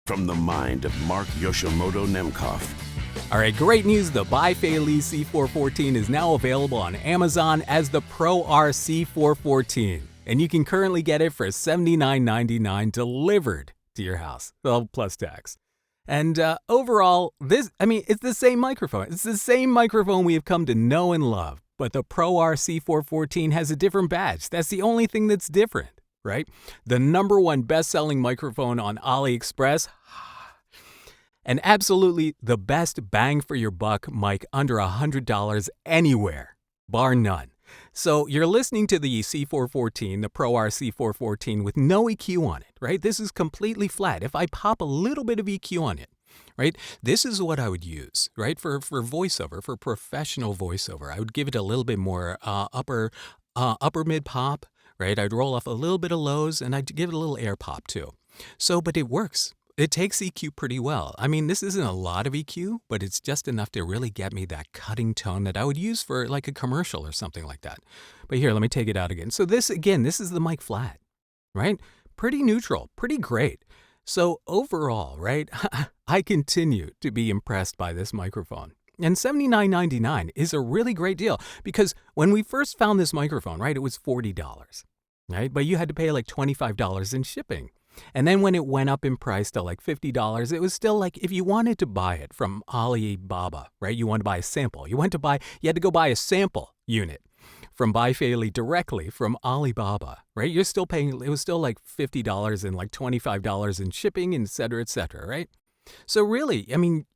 From the mind of Mark Yoshimoto Nemkov. All right, great news. The BaiFei C414 is now available on Amazon as the PROAR C414. And you can currently get it for $79.99 delivered to your house, well, plus tax. And overall, it's the same microphone. It's the same microphone we have come to know and love. But the PROAR C414 has a different badge. That's the only thing that's different, right? The #1 best-selling microphone on AliExpress. And absolutely the best bang for your buck mic under $100 anywhere, bar none. So you're listening to the C414, the PROAR C414 with no EQ on it, right? This is completely flat. If I pop a little bit of EQ on it, right? This is what I would use, right? For voiceover, for professional voiceover. I would give it a little bit more upper mid pop, right? I'd roll off a little bit of lows and I'd give it a little air pop too. So, but it works. It takes EQ pretty well. I mean, this isn't a lot of EQ, but it's just enough to really get me that cutting tone that I would use for like a commercial or something like that. But here, let me take it out again. So this is the mic flat, right? Pretty neutral, pretty great. So overall, right, I continue to be impressed by this microphone. And $79.99 is a really great deal because when we first found this microphone, right, it was $40, right? But you had to pay like $25 in shipping. And then when it went up in price to like $50, it was still like if you wanted to buy it from Alibaba, right? You wanted to buy a sample. You had to go buy a sample unit from BaiFei directly from Alibaba, right? You're still paying, it was still like $50 and like $25 in shipping, et cetera, right? So really, I mean,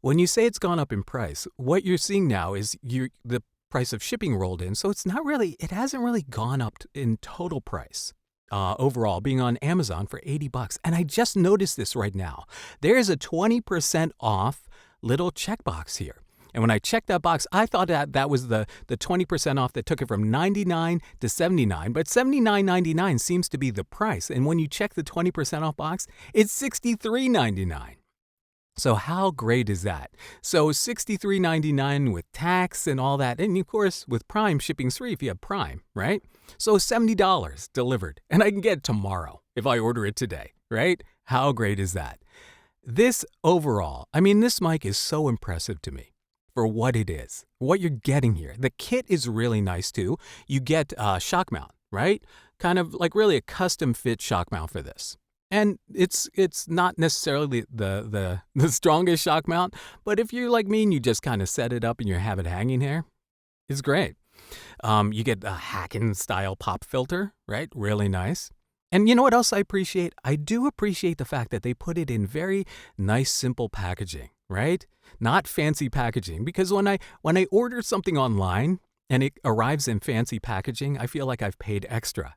when you say it's gone up in price, what you're seeing now is the price of shipping rolled in. So it hasn't really gone up in total price. Overall, being on Amazon for $80. And I just noticed this right now. There is a 20% off little checkbox here. And when I checked that box, I thought that was the 20% off that took it from $99 to $79. But $79.99 seems to be the price. And when you check the 20% off box, it's $63.99. So how great is that? So $63.99 with tax and all that. And of course, with Prime, shipping's free if you have Prime, right? So $70 delivered. And I can get it tomorrow if I order it today, right? How great is that? This overall, I mean, this mic is so impressive to me for what it is, what you're getting here. The kit is really nice too. You get a shock mount, right? Kind of like really a custom fit shock mount for this. And it's not necessarily the strongest shock mount, but if you're like me and you just kind of set it up and you have it hanging here, it's great. You get a Hacken style pop filter, right? Really nice. And you know what else I appreciate? I do appreciate the fact that they put it in very nice, simple packaging, right? Not fancy packaging, because when I order something online and it arrives in fancy packaging, I feel like I've paid extra.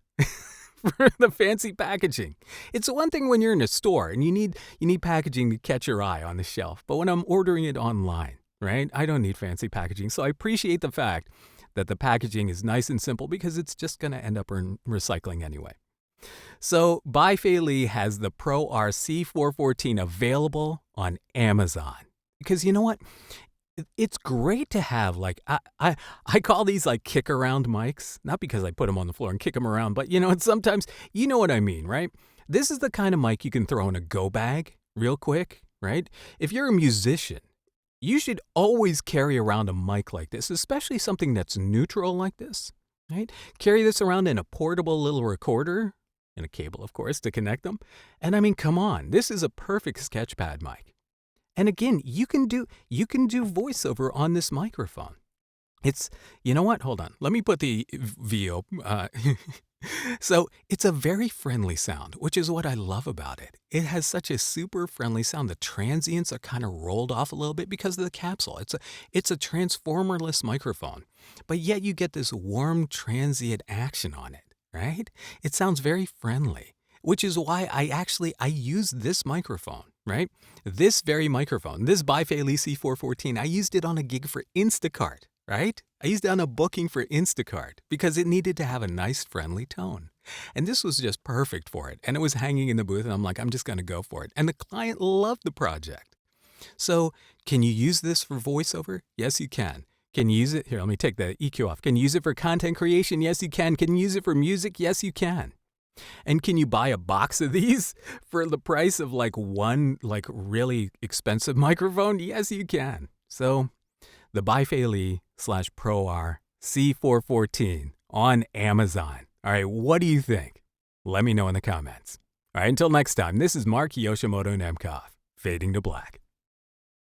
For the fancy packaging. It's one thing when you're in a store and you need packaging to catch your eye on the shelf. But when I'm ordering it online, right, I don't need fancy packaging. So I appreciate the fact that the packaging is nice and simple because it's just going to end up in recycling anyway. So BaiFei has the PROAR C414 available on Amazon. Because you know what? It's great to have, like, I call these like kick around mics, not because I put them on the floor and kick them around, but it's sometimes, you know what I mean, right? This is the kind of mic you can throw in a go bag real quick, right? If you're a musician, you should always carry around a mic like this, especially something that's neutral like this, right? Carry this around in a portable little recorder and a cable, of course, to connect them. And I mean, come on, this is a perfect sketchpad mic. And again, you can do voiceover on this microphone. You know what? Hold on. Let me put the VO. So it's a very friendly sound, which is what I love about it. It has such a super friendly sound. The transients are kind of rolled off a little bit because of the capsule. It's a transformerless microphone, but yet you get this warm transient action on it, right? It sounds very friendly, which is why I use this microphone. Right? This very microphone, this BaiFei C414, I used it on a gig for Instacart, right? I used it on a booking for Instacart because it needed to have a nice, friendly tone. And this was just perfect for it. And it was hanging in the booth, and I'm like, I'm just going to go for it. And the client loved the project. So can you use this for voiceover? Yes, you can. Can you use it? Here, let me take the EQ off. Can you use it for content creation? Yes, you can. Can you use it for music? Yes, you can. And can you buy a box of these for the price of one really expensive microphone? Yes, you can. So the BaiFei / PROAR C414 on Amazon. All right, what do you think? Let me know in the comments. All right, until next time, this is Mark Yoshimoto Nemkov, fading to black.